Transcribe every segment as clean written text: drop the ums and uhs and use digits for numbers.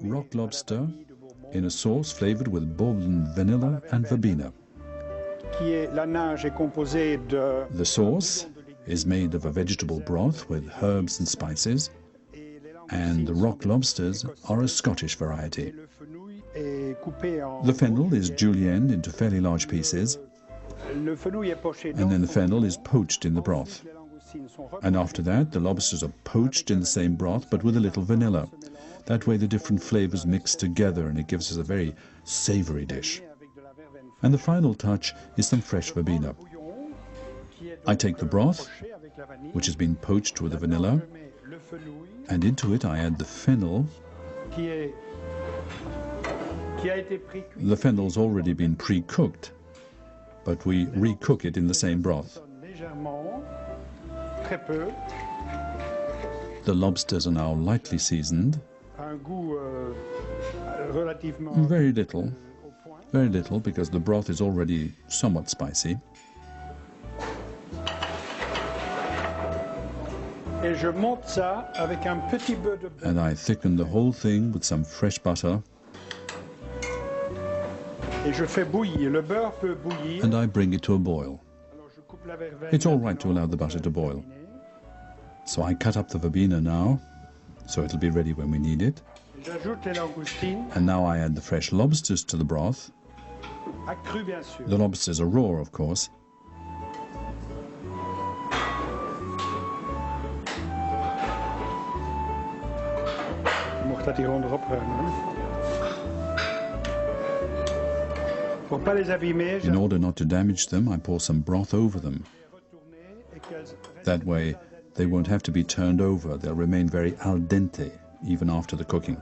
Rock lobster in a sauce flavored with Bourbon vanilla and Verbena. The sauce is made of a vegetable broth with herbs and spices, and the rock lobsters are a Scottish variety. The fennel is julienned into fairly large pieces, and then the fennel is poached in the broth. And after that, the lobsters are poached in the same broth, but with a little vanilla. That way the different flavors mix together, and it gives us a very savory dish. And the final touch is some fresh Verbena. I take the broth, which has been poached with the vanilla, and into it I add the fennel. The fennel's already been pre-cooked, but we re-cook it in the same broth. The lobsters are now lightly seasoned. Very little because the broth is already somewhat spicy. And I thicken the whole thing with some fresh butter. And I bring it to a boil. It's all right to allow the butter to boil. So I cut up the Verbena now, so it'll be ready when we need it. And now I add the fresh lobsters to the broth. The lobsters are raw, of course. In order not to damage them, I pour some broth over them. That way, they won't have to be turned over. They'll remain very al dente, even after the cooking.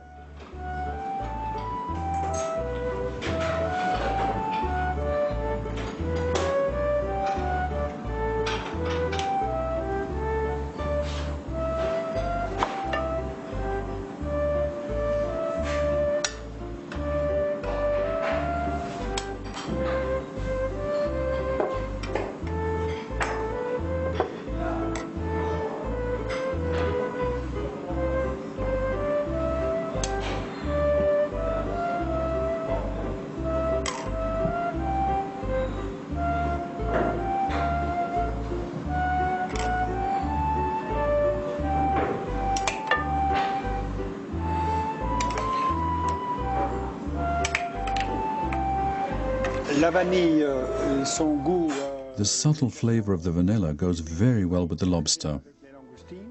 The subtle flavor of the vanilla goes very well with the lobster,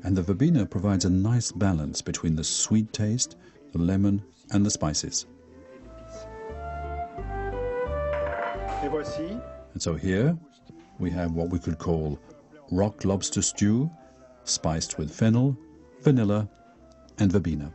and the Verbena provides a nice balance between the sweet taste, the lemon, and the spices. And so here we have what we could call rock lobster stew, spiced with fennel, vanilla, and Verbena.